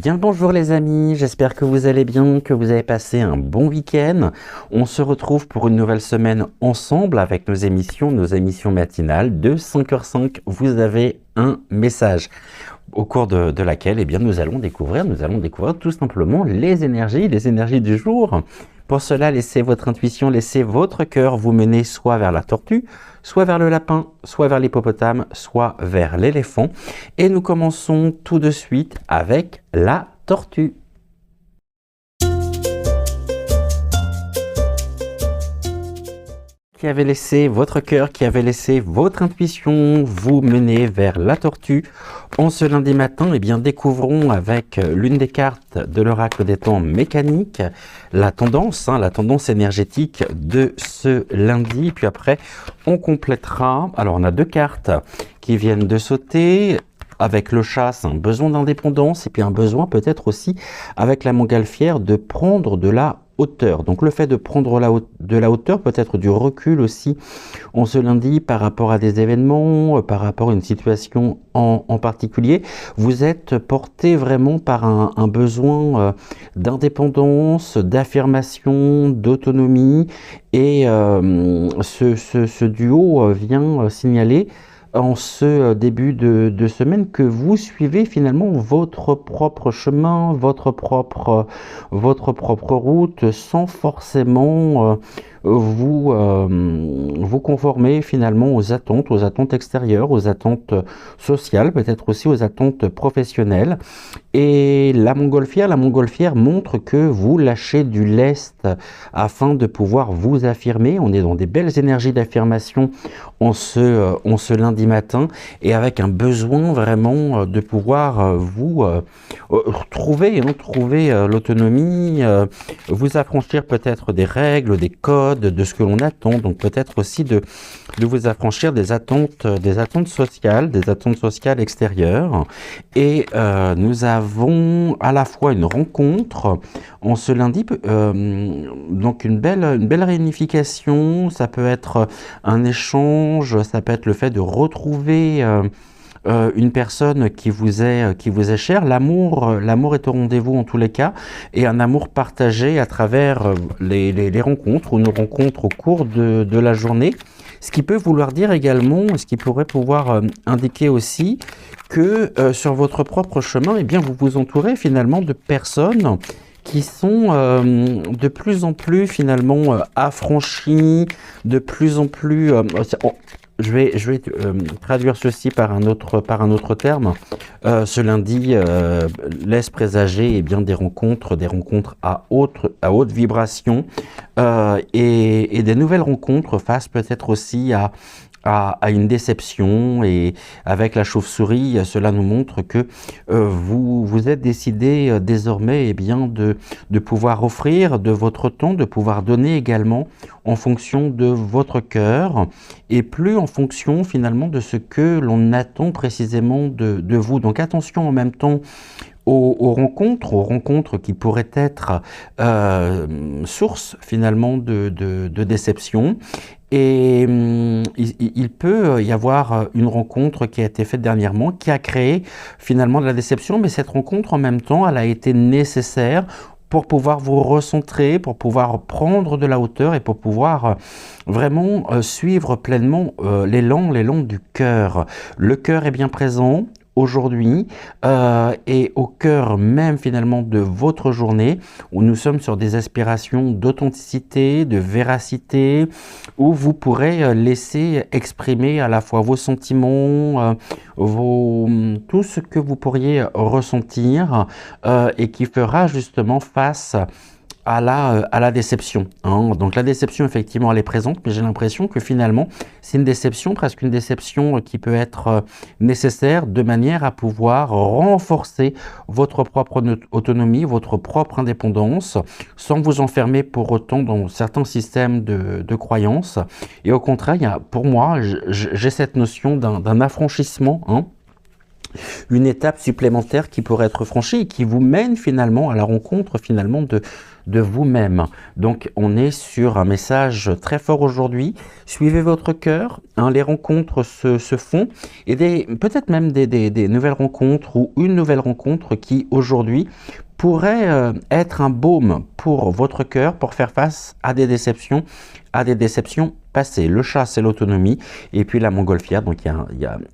bien bonjour les amis, j'espère que vous allez bien, que vous avez passé un bon week-end. On se retrouve pour une nouvelle semaine ensemble avec nos émissions matinales de 5h05. Vous avez un message au cours de laquelle nous allons découvrir tout simplement les énergies du jour. Pour cela, laissez votre intuition, laissez votre cœur vous mener soit vers la tortue, soit vers le lapin, soit vers l'hippopotame, soit vers l'éléphant. Et nous commençons tout de suite avec la tortue. Qui avait laissé votre cœur, qui avait laissé votre intuition vous mener vers la tortue. En ce lundi matin, découvrons avec l'une des cartes de l'oracle des temps mécaniques la tendance énergétique de ce lundi. Puis après, on complétera. Alors, on a deux cartes qui viennent de sauter. Avec le chat, c'est un besoin d'indépendance et puis un besoin peut-être aussi avec la montgolfière de prendre de la hauteur. Donc le fait de prendre de la hauteur, peut-être du recul aussi en ce lundi par rapport à des événements, par rapport à une situation en particulier. Vous êtes porté vraiment par un besoin d'indépendance, d'affirmation, d'autonomie et ce duo vient signaler en ce début de semaine que vous suivez finalement votre propre chemin, votre propre route sans forcément vous conformer finalement aux attentes extérieures, aux attentes sociales, peut-être aussi aux attentes professionnelles. Et la montgolfière montre que vous lâchez du lest afin de pouvoir vous affirmer. On est dans des belles énergies d'affirmation en ce lundi matin et avec un besoin vraiment de pouvoir vous trouver l'autonomie, vous affranchir peut-être des règles, des codes, de ce que l'on attend, donc peut-être aussi de vous affranchir des attentes sociales extérieures. Et nous avons à la fois une rencontre en ce lundi, donc une belle réunification, ça peut être un échange, ça peut être le fait de retrouver une personne qui vous est chère. L'amour est au rendez-vous en tous les cas, et un amour partagé à travers les rencontres ou nos rencontres au cours de la journée. Ce qui peut vouloir dire également, ce qui pourrait pouvoir indiquer aussi que sur votre propre chemin, vous vous entourez finalement de personnes qui sont de plus en plus finalement affranchies, de plus en plus... Je vais traduire ceci par un autre terme. Ce lundi laisse présager des rencontres à haute vibration et des nouvelles rencontres face peut-être aussi à une déception. Et avec la chauve-souris, cela nous montre que vous êtes décidé désormais de pouvoir offrir de votre temps, de pouvoir donner également en fonction de votre cœur et plus en fonction finalement de ce que l'on attend précisément de vous. Donc attention en même temps aux rencontres qui pourraient être source finalement de déception. Et il peut y avoir une rencontre qui a été faite dernièrement, qui a créé finalement de la déception, mais cette rencontre en même temps, elle a été nécessaire pour pouvoir vous recentrer, pour pouvoir prendre de la hauteur et pour pouvoir vraiment suivre pleinement l'élan du cœur. Le cœur est bien présent aujourd'hui et au cœur même finalement de votre journée, où nous sommes sur des aspirations d'authenticité, de véracité, où vous pourrez laisser exprimer à la fois vos sentiments, tout ce que vous pourriez ressentir et qui fera justement face à la déception. Donc la déception, effectivement, elle est présente, mais j'ai l'impression que finalement, c'est une déception, presque une déception qui peut être nécessaire de manière à pouvoir renforcer votre propre autonomie, votre propre indépendance, sans vous enfermer pour autant dans certains systèmes de croyances. Et au contraire, pour moi, j'ai cette notion d'un affranchissement, une étape supplémentaire qui pourrait être franchie et qui vous mène finalement à la rencontre finalement de vous-même. Donc on est sur un message très fort aujourd'hui. Suivez votre cœur, hein, les rencontres se font, et peut-être même des nouvelles rencontres ou une nouvelle rencontre qui aujourd'hui pourrait être un baume pour votre cœur pour faire face à des déceptions passées. Le chat, c'est l'autonomie, et puis la montgolfière, donc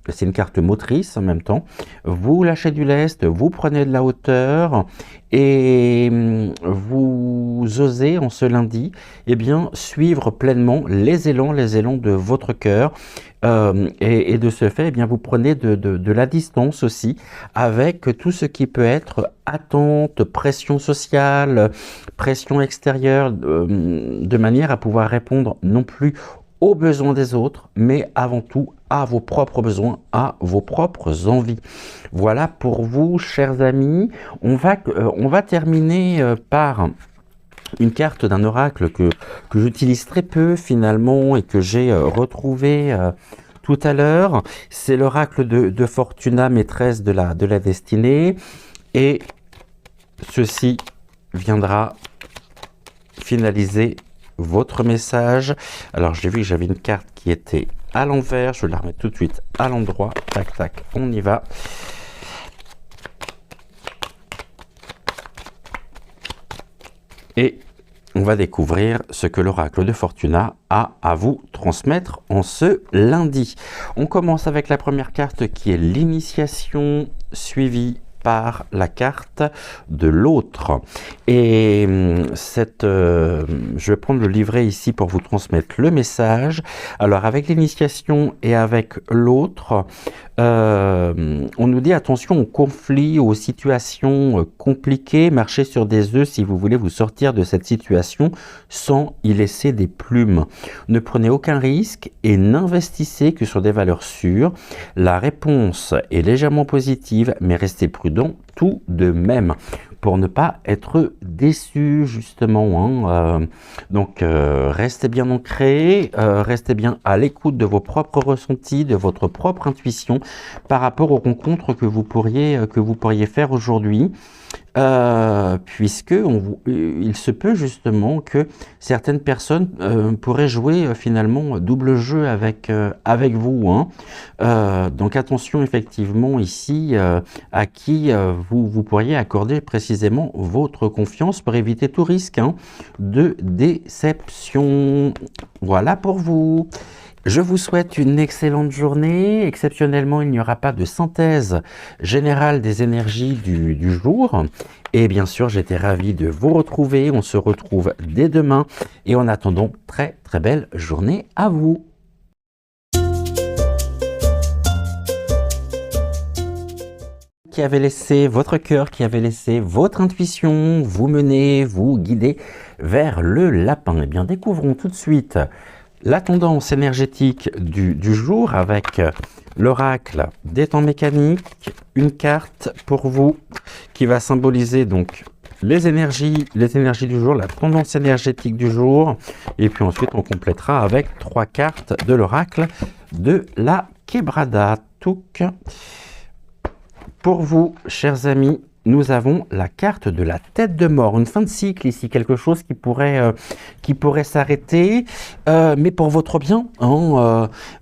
c'est une carte motrice en même temps. Vous lâchez du lest, vous prenez de la hauteur, et vous osez en ce lundi, eh bien, suivre pleinement les élans de votre cœur. Et de ce fait, eh bien, vous prenez de la distance aussi avec tout ce qui peut être attente, pression sociale, pression extérieure, de manière à pouvoir répondre non plus aux besoins des autres, mais avant tout à vos propres besoins, à vos propres envies. Voilà pour vous, chers amis. On va terminer par une carte d'un oracle que j'utilise très peu finalement et que j'ai retrouvé tout à l'heure. C'est l'oracle de Fortuna, maîtresse de la destinée. Et ceci viendra finaliser votre message. Alors j'ai vu que j'avais une carte qui était à l'envers. Je vais la remettre tout de suite à l'endroit. Tac, tac, on y va. Et on va découvrir ce que l'oracle de Fortuna a à vous transmettre en ce lundi. On commence avec la première carte qui est l'initiation, suivie par la carte de l'autre. Et je vais prendre le livret ici pour vous transmettre le message. Alors avec l'initiation et avec l'autre, on nous dit attention aux conflits, aux situations compliquées, marchez sur des œufs si vous voulez vous sortir de cette situation sans y laisser des plumes. Ne prenez aucun risque et n'investissez que sur des valeurs sûres. La réponse est légèrement positive, mais restez prudent tout de même pour ne pas être déçu justement. Donc restez bien ancré, restez bien à l'écoute de vos propres ressentis, de votre propre intuition par rapport aux rencontres que vous pourriez faire aujourd'hui. Puisque il se peut justement que certaines personnes pourraient jouer finalement double jeu avec vous. Donc attention effectivement ici à qui vous pourriez accorder précisément votre confiance pour éviter tout risque de déception. Voilà pour vous. Je vous souhaite une excellente journée. Exceptionnellement, il n'y aura pas de synthèse générale des énergies du jour. Et bien sûr, j'étais ravi de vous retrouver. On se retrouve dès demain. Et en attendant, très très belle journée à vous. Qui avait laissé votre cœur, qui avait laissé votre intuition vous mener, vous guider vers le lapin. Eh bien, découvrons tout de suite la tendance énergétique du jour avec l'oracle des temps mécaniques, une carte pour vous qui va symboliser donc les énergies du jour, la tendance énergétique du jour, et puis ensuite on complétera avec 3 cartes de l'oracle de la Quebrada. Touk. Pour vous, chers amis, nous avons la carte de la tête de mort, une fin de cycle ici, quelque chose qui pourrait s'arrêter, mais pour votre bien,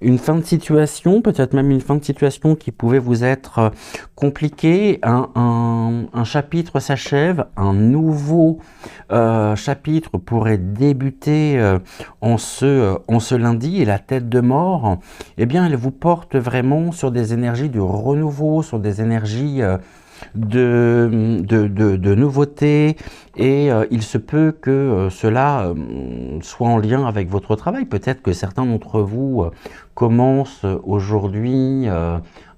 une fin de situation, peut-être même une fin de situation qui pouvait vous être compliquée, un chapitre s'achève, un nouveau chapitre pourrait débuter en ce lundi, et la tête de mort, eh bien, elle vous porte vraiment sur des énergies de renouveau, sur des énergies de nouveautés, et il se peut que cela soit en lien avec votre travail. Peut-être que certains d'entre vous commencent aujourd'hui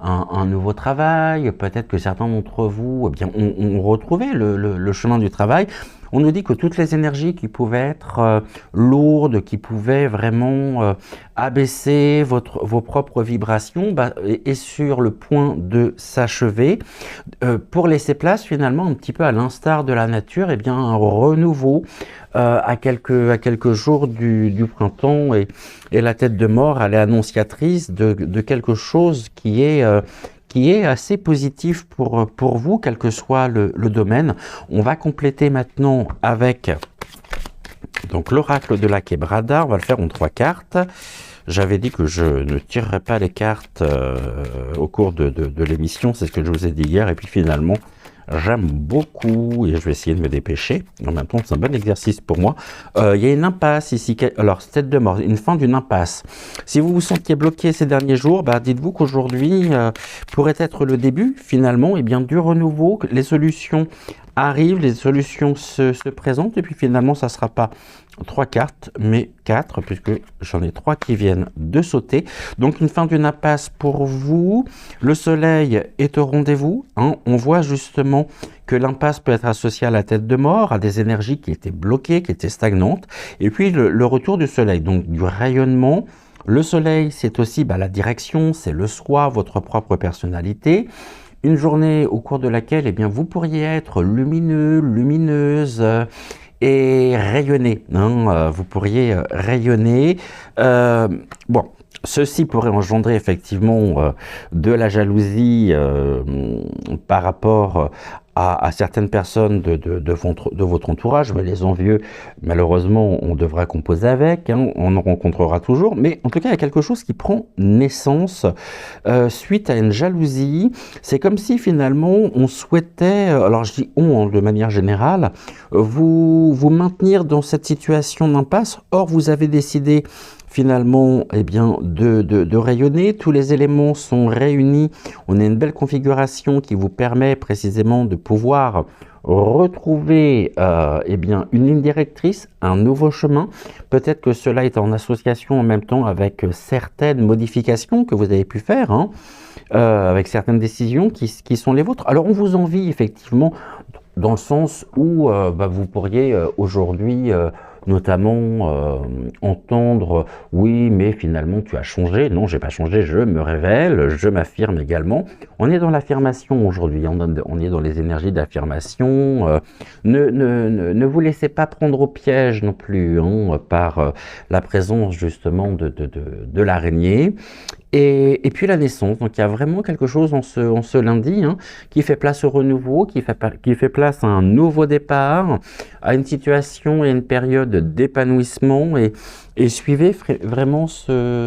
un nouveau travail, peut-être que certains d'entre vous eh bien, ont retrouvé le chemin du travail. On nous dit que toutes les énergies qui pouvaient être lourdes, qui pouvaient vraiment abaisser vos propres vibrations, est sur le point de s'achever pour laisser place finalement un petit peu à l'instar de la nature, et bien un renouveau à quelques jours du printemps, et la tête de mort, elle est annonciatrice de quelque chose qui est qui est assez positif pour vous, quel que soit le domaine. On va compléter maintenant avec donc l'oracle de la Quebrada. On va le faire en 3 cartes. J'avais dit que je ne tirerais pas les cartes au cours de l'émission, c'est ce que je vous ai dit hier, et puis finalement, j'aime beaucoup, et je vais essayer de me dépêcher. En même temps, c'est un bon exercice pour moi. Il y a une impasse ici. Alors, tête de mort, une fin d'une impasse. Si vous vous sentiez bloqué ces derniers jours, bah, dites-vous qu'aujourd'hui pourrait être le début, finalement, et bien du renouveau. Les solutions arrivent, les solutions se présentent, et puis finalement, ça ne sera pas 3 cartes, mais 4, puisque j'en ai 3 qui viennent de sauter. Donc une fin d'une impasse pour vous. Le soleil est au rendez-vous. Hein. On voit justement que l'impasse peut être associée à la tête de mort, à des énergies qui étaient bloquées, qui étaient stagnantes. Et puis le retour du soleil, donc du rayonnement. Le soleil, c'est aussi la direction, c'est le soi, votre propre personnalité. Une journée au cours de laquelle eh bien, vous pourriez être lumineux, lumineuse, et rayonner. Hein, vous pourriez rayonner. Bon, ceci pourrait engendrer effectivement de la jalousie par rapport à certaines personnes de votre entourage, mais les envieux, malheureusement, on devra composer avec, hein, on en rencontrera toujours, mais en tout cas, il y a quelque chose qui prend naissance suite à une jalousie. C'est comme si finalement, on souhaitait, alors je dis on de manière générale, vous maintenir dans cette situation d'impasse. Or, vous avez décidé finalement eh bien, de rayonner. Tous les éléments sont réunis. On a une belle configuration qui vous permet précisément de pouvoir retrouver eh bien, une ligne directrice, un nouveau chemin. Peut-être que cela est en association en même temps avec certaines modifications que vous avez pu faire, hein, avec certaines décisions qui sont les vôtres. Alors on vous envie effectivement dans le sens où vous pourriez aujourd'hui notamment entendre « oui, mais finalement tu as changé ». Non, j'ai pas changé, je me révèle, je m'affirme également. On est dans l'affirmation aujourd'hui, on est dans les énergies d'affirmation. Ne vous laissez pas prendre au piège non plus hein, par la présence justement de l'araignée. Et puis la naissance, donc il y a vraiment quelque chose en ce lundi hein, qui fait place au renouveau, qui fait place à un nouveau départ, à une situation et une période d'épanouissement et suivez vraiment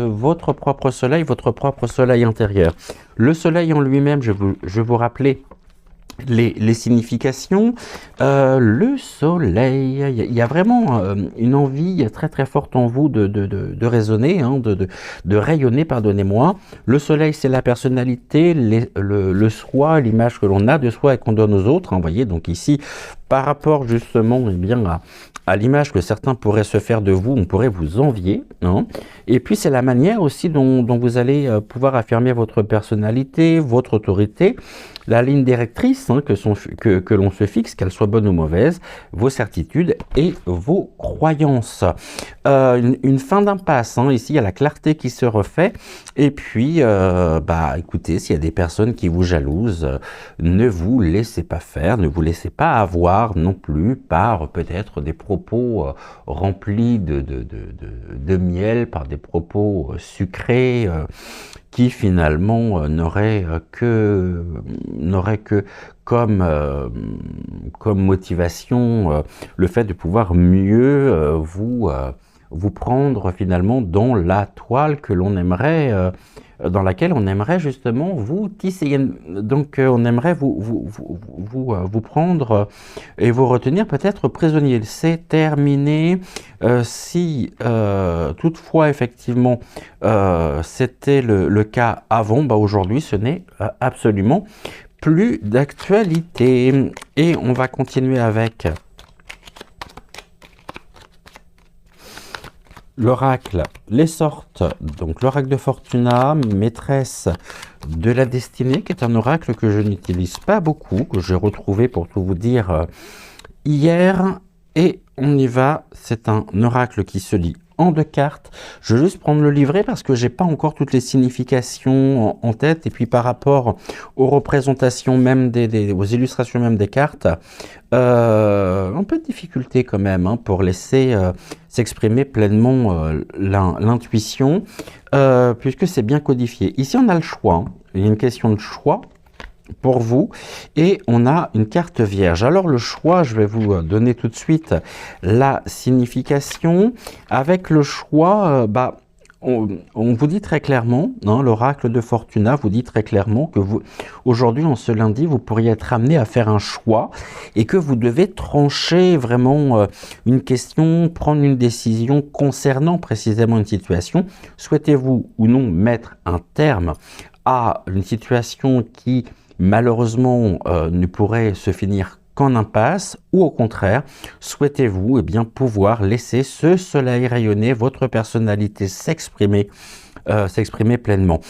votre propre soleil intérieur. Le soleil en lui-même, je vais vous rappeler les significations. Le soleil, il y a vraiment une envie très très forte en vous de résonner, hein, de rayonner, pardonnez-moi. Le soleil, c'est la personnalité, le soi, l'image que l'on a de soi et qu'on donne aux autres. Hein, vous voyez, donc ici, par rapport justement eh bien, à l'image que certains pourraient se faire de vous, on pourrait vous envier. Hein. Et puis, c'est la manière aussi dont vous allez pouvoir affirmer votre personnalité, votre autorité, la ligne directrice hein, que l'on se fixe, qu'elle soit bonne ou mauvaise, vos certitudes et vos croyances. Une fin d'impasse, hein, ici il y a la clarté qui se refait, et puis écoutez, s'il y a des personnes qui vous jalousent, ne vous laissez pas faire, ne vous laissez pas avoir non plus par peut-être des propos remplis de miel, par des propos sucrés, qui finalement n'aurait que comme motivation le fait de pouvoir mieux vous prendre finalement dans la toile que l'on aimerait, dans laquelle on aimerait justement vous tisser. Donc on aimerait vous prendre et vous retenir peut-être prisonnier. C'est terminé. Si toutefois effectivement c'était le cas avant, aujourd'hui ce n'est absolument plus d'actualité. Et on va continuer avec l'oracle, les sortes, donc l'oracle de Fortuna, maîtresse de la destinée, qui est un oracle que je n'utilise pas beaucoup, que j'ai retrouvé pour tout vous dire hier. Et on y va, c'est un oracle qui se lit en 2 cartes. Je vais juste prendre le livret parce que j'ai pas encore toutes les significations en tête. Et puis par rapport aux représentations même aux illustrations même des cartes, un peu de difficulté quand même hein, pour laisser s'exprimer pleinement l'intuition, puisque c'est bien codifié. Ici on a le choix. il y a une question de choix pour vous, et on a une carte vierge. Alors le choix, je vais vous donner tout de suite la signification. Avec le choix, on vous dit très clairement, hein, l'oracle de Fortuna vous dit très clairement que vous, aujourd'hui, en ce lundi, vous pourriez être amené à faire un choix et que vous devez trancher vraiment une question, prendre une décision concernant précisément une situation. Souhaitez-vous ou non mettre un terme à une situation qui malheureusement ne pourrait se finir qu'en impasse, ou au contraire, souhaitez-vous pouvoir laisser ce soleil rayonner, votre personnalité s'exprimer pleinement.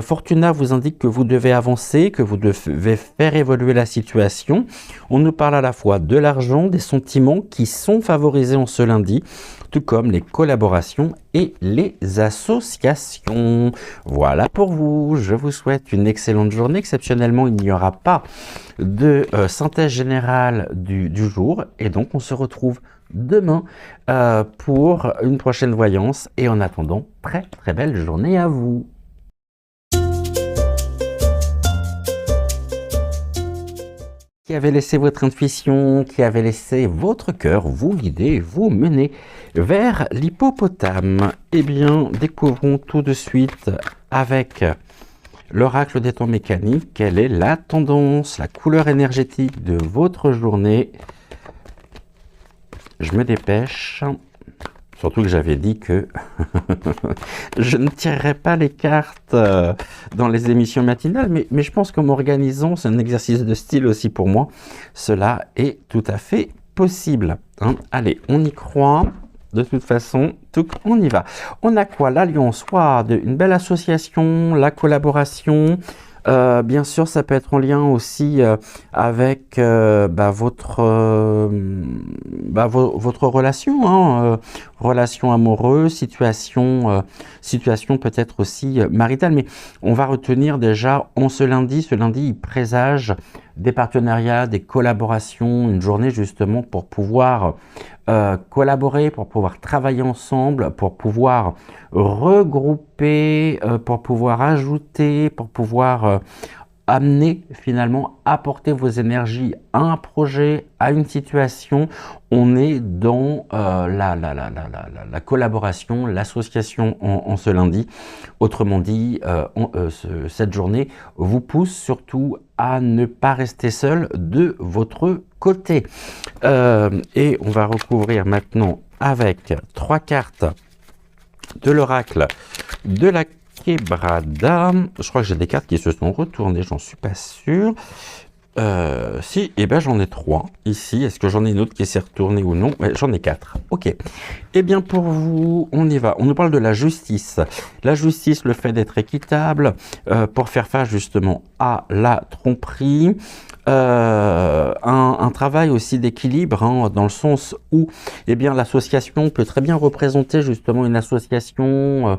Fortuna vous indique que vous devez avancer, que vous devez faire évoluer la situation. On nous parle à la fois de l'argent, des sentiments qui sont favorisés en ce lundi, tout comme les collaborations et les associations. Voilà pour vous. Je vous souhaite une excellente journée. Exceptionnellement, il n'y aura pas de synthèse générale du jour. Et donc, on se retrouve demain pour une prochaine voyance. Et en attendant, très très belle journée à vous. Qui avait laissé votre intuition, qui avait laissé votre cœur vous guider, vous mener vers l'hippopotame. Eh bien, découvrons tout de suite avec l'oracle des temps mécaniques quelle est la tendance, la couleur énergétique de votre journée. Je me dépêche. Surtout que j'avais dit que je ne tirerai pas les cartes dans les émissions matinales, mais je pense qu'en m'organisant, c'est un exercice de style aussi pour moi, cela est tout à fait possible. Hein. Allez, on y croit. De toute façon, on y va. On a quoi? L'alliance, une belle association, la collaboration. Bien sûr, ça peut être en lien aussi avec votre relation, hein, relation amoureuse, situation peut-être aussi maritale. Mais on va retenir déjà en ce lundi il présage des partenariats, des collaborations, une journée justement pour pouvoir collaborer, pour pouvoir travailler ensemble, pour pouvoir regrouper, pour pouvoir ajouter, pour pouvoir amener finalement, apporter vos énergies à un projet, à une situation. On est dans la collaboration, l'association en ce lundi. Autrement dit, cette journée vous pousse surtout à ne pas rester seul de votre côté. Et on va recouvrir maintenant avec 3 cartes de l'oracle de la Quebrada. Je crois que j'ai des cartes qui se sont retournées, j'en suis pas sûr. Si, j'en ai 3 ici. Est-ce que j'en ai une autre qui s'est retournée ou non? J'en ai 4. Ok. Eh bien, pour vous, on y va. On nous parle de la justice. La justice, le fait d'être équitable, pour faire face justement à la tromperie. Un travail aussi d'équilibre, hein, dans le sens où l'association peut très bien représenter justement une association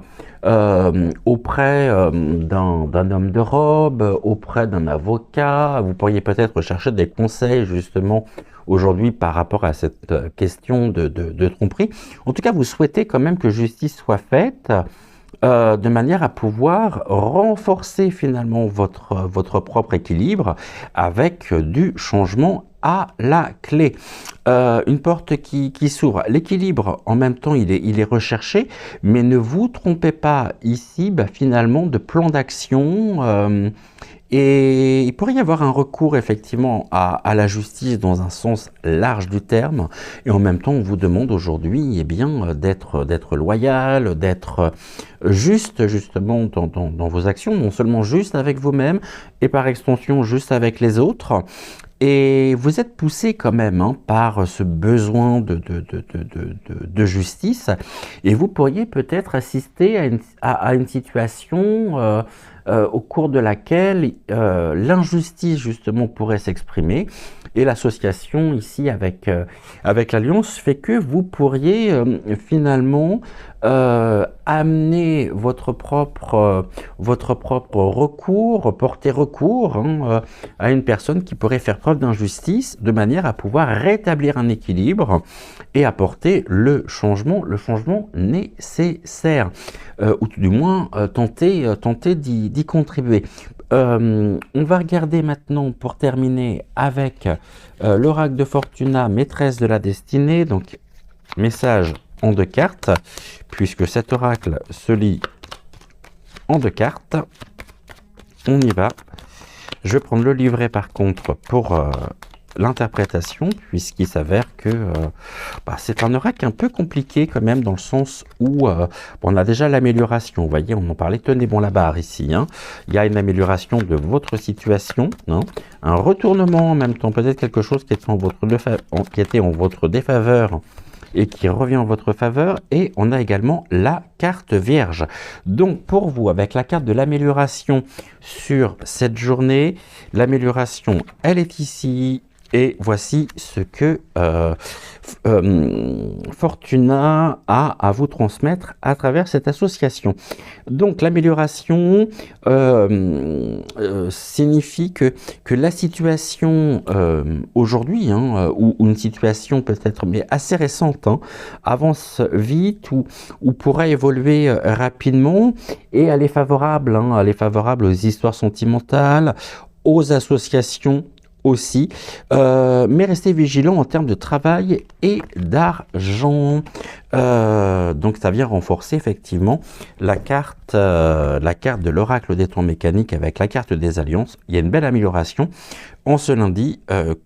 auprès d'un homme de robe, auprès d'un avocat. Vous pourriez peut-être chercher des conseils justement aujourd'hui par rapport à cette question de tromperie. En tout cas, vous souhaitez quand même que justice soit faite de manière à pouvoir renforcer finalement votre propre équilibre avec du changement à la clé. Une porte qui s'ouvre. L'équilibre, en même temps, il est recherché, mais ne vous trompez pas ici, finalement, de plan d'action. Et il pourrait y avoir un recours effectivement à la justice dans un sens large du terme. Et en même temps, on vous demande aujourd'hui d'être loyal, d'être juste justement dans vos actions, non seulement juste avec vous-même et par extension juste avec les autres. Et vous êtes poussé quand même par ce besoin de justice, et vous pourriez peut-être assister à une situation au cours de laquelle l'injustice justement pourrait s'exprimer, et l'association ici avec l'Alliance fait que vous pourriez finalement amener votre propre recours, porter recours à une personne qui pourrait faire preuve d'injustice, de manière à pouvoir rétablir un équilibre et apporter le changement nécessaire, ou tout du moins tenter d'y contribuer. On va regarder maintenant, pour terminer, avec l'oracle de Fortuna, maîtresse de la destinée, donc message en 2 cartes, puisque cet oracle se lit en 2 cartes. On y va. Je vais prendre le livret par contre pour l'interprétation, puisqu'il s'avère que c'est un oracle un peu compliqué quand même, dans le sens où on a déjà l'amélioration. Vous voyez, on en parlait, tenez bon la barre ici. Il y a une amélioration de votre situation, un retournement en même temps, peut-être quelque chose qui était en votre défaveur et qui revient en votre faveur. Et on a également la carte Vierge. Donc pour vous, avec la carte de l'amélioration sur cette journée, l'amélioration, elle est ici. Et voici ce que Fortuna a à vous transmettre à travers cette association. Donc l'amélioration signifie que la situation aujourd'hui, ou une situation peut-être mais assez récente, avance vite ou pourrait évoluer rapidement, et elle est favorable, elle est favorable aux histoires sentimentales, aux associations aussi, mais restez vigilants en termes de travail et d'argent. Donc ça vient renforcer effectivement la carte de l'oracle des temps mécaniques avec la carte des alliances. Il y a une belle amélioration en ce lundi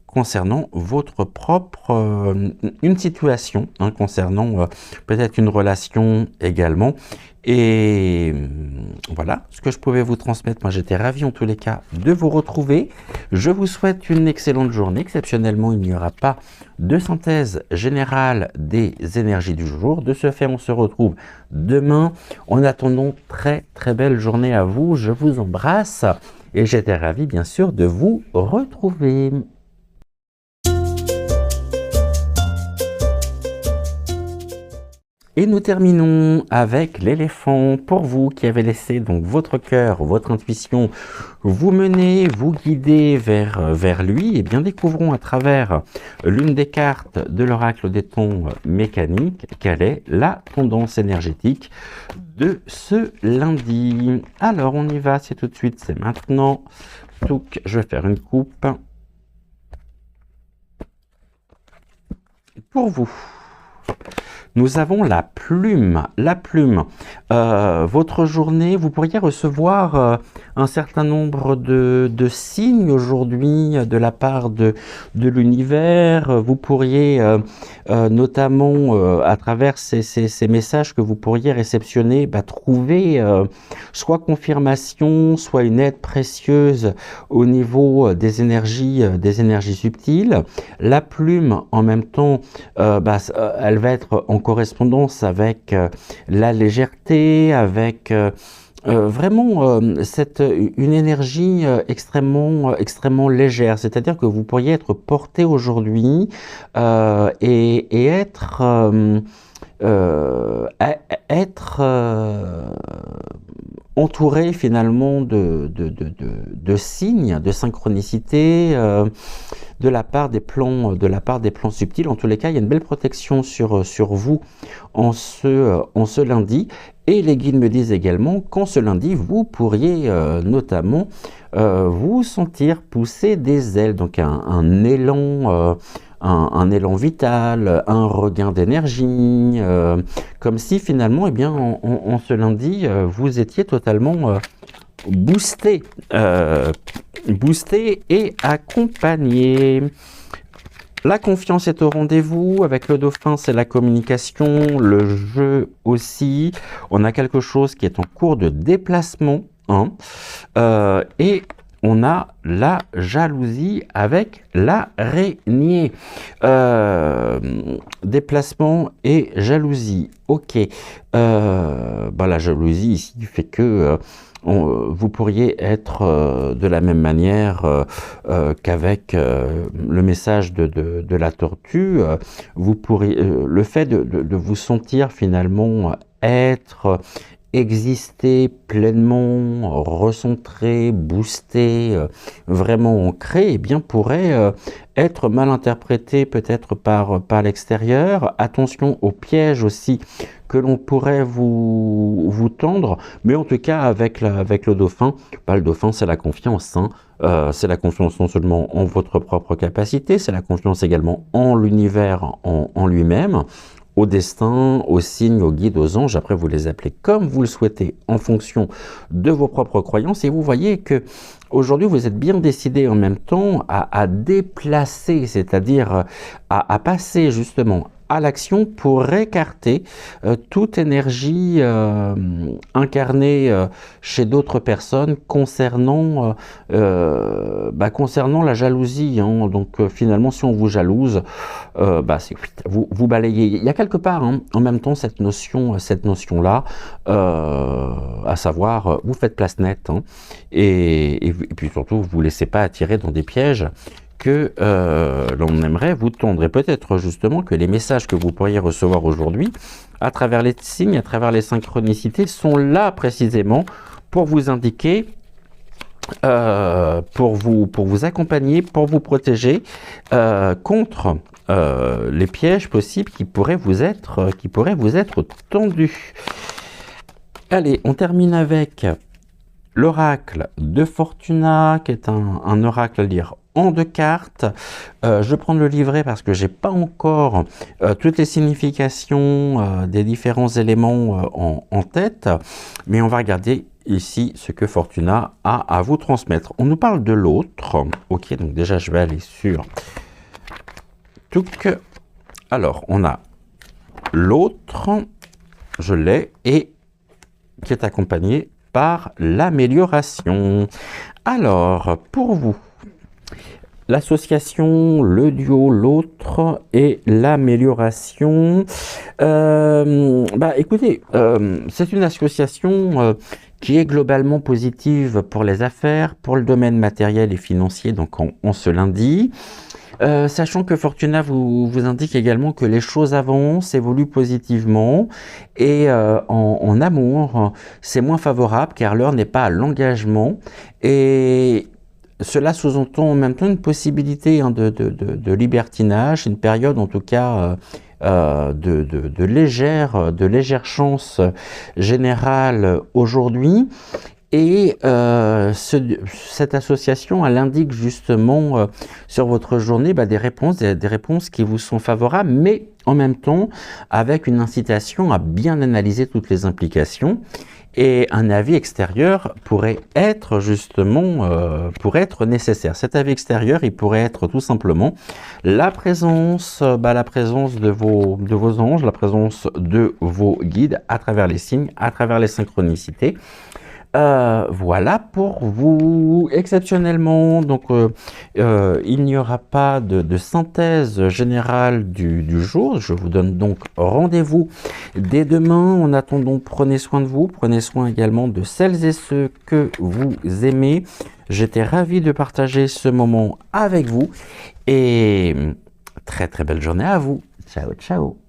concernant votre propre une situation, concernant peut-être une relation également. Et voilà ce que je pouvais vous transmettre. Moi, j'étais ravi en tous les cas de vous retrouver. Je vous souhaite une excellente journée. Exceptionnellement, il n'y aura pas de synthèse générale des énergies du jour. De ce fait, on se retrouve demain. En attendant, très très belle journée à vous. Je vous embrasse et j'étais ravi bien sûr de vous retrouver. Et nous terminons avec l'éléphant. Pour vous qui avez laissé donc votre cœur, votre intuition vous mener, vous guider vers lui, et bien découvrons à travers l'une des cartes de l'oracle des temps mécaniques quelle est la tendance énergétique de ce lundi. Alors on y va, c'est tout de suite, c'est maintenant. Donc je vais faire une coupe pour vous. Nous avons la plume. La plume. Votre journée, vous pourriez recevoir un certain nombre de signes aujourd'hui de la part de l'univers. Vous pourriez notamment à travers ces messages que vous pourriez réceptionner, trouver soit confirmation, soit une aide précieuse au niveau des énergies subtiles. La plume, en même temps, elle va être en correspondance avec la légèreté, avec vraiment une énergie extrêmement légère. C'est-à-dire que vous pourriez être porté aujourd'hui et être entouré finalement de signes, de synchronicité de la part des plans subtils. En tous les cas, il y a une belle protection sur vous en ce lundi. Et les guides me disent également qu'en ce lundi, vous pourriez notamment vous sentir pousser des ailes, donc un élan. Un élan vital, un regain d'énergie, comme si finalement, en ce lundi, vous étiez totalement boosté et accompagné. La confiance est au rendez-vous. Avec le dauphin, c'est la communication, le jeu aussi. On a quelque chose qui est en cours de déplacement, et on a la jalousie avec l'araignée. Déplacement et jalousie. Ok. La jalousie ici fait que vous pourriez être de la même manière qu'avec le message de la tortue. Vous pourriez, le fait de vous sentir finalement être exister pleinement, recentré, boosté, vraiment ancré, eh bien pourrait être mal interprété peut-être par l'extérieur. Attention aux pièges aussi que l'on pourrait vous tendre, mais en tout cas avec le dauphin, le dauphin c'est la confiance, hein. C'est la confiance non seulement en votre propre capacité, c'est la confiance également en l'univers, en lui-même, au destin, aux signes, aux guides, aux anges. Après, vous les appelez comme vous le souhaitez en fonction de vos propres croyances. Et vous voyez que aujourd'hui, vous êtes bien décidé en même temps à déplacer, c'est-à-dire à passer justement à l'action pour écarter toute énergie incarnée chez d'autres personnes concernant la jalousie, hein. Donc finalement, si on vous jalouse, vous balayez. Il y a quelque part, hein, en même temps cette notion-là, à savoir, vous faites place nette, hein, et puis surtout, vous ne vous laissez pas attirer dans des pièges que l'on aimerait vous tendre. Et peut-être justement que les messages que vous pourriez recevoir aujourd'hui, à travers les signes, à travers les synchronicités, sont là précisément pour vous indiquer, pour vous accompagner, pour vous protéger contre les pièges possibles qui pourraient vous être tendus. Allez, on termine avec l'oracle de Fortuna, qui est un oracle à lire en 2 cartes. Je vais prendre le livret parce que j'ai pas encore toutes les significations des différents éléments en tête, mais on va regarder ici ce que Fortuna a à vous transmettre. On nous parle de l'autre. Ok, donc déjà je vais aller sur Touk. Alors, on a l'autre, je l'ai, et qui est accompagné par l'amélioration. Alors, pour vous, l'association, le duo, l'autre et l'amélioration. Écoutez, c'est une association qui est globalement positive pour les affaires, pour le domaine matériel et financier, donc en ce lundi. Sachant que Fortuna vous indique également que les choses avancent, évoluent positivement, et en amour, c'est moins favorable car l'heure n'est pas à l'engagement, et cela sous-entend en même temps une possibilité de libertinage, une période en tout cas de légère chance générale aujourd'hui. Et cette association, elle indique justement sur votre journée des réponses qui vous sont favorables, mais en même temps avec une incitation à bien analyser toutes les implications. Et un avis extérieur pourrait être justement nécessaire. Cet avis extérieur, il pourrait être tout simplement la présence de vos anges, la présence de vos guides à travers les signes, à travers les synchronicités. Voilà pour vous. Exceptionnellement, donc il n'y aura pas de synthèse générale du jour. Je vous donne donc rendez-vous dès demain. En attendant, prenez soin de vous, prenez soin également de celles et ceux que vous aimez. J'étais ravi de partager ce moment avec vous et très très belle journée à vous. Ciao, ciao.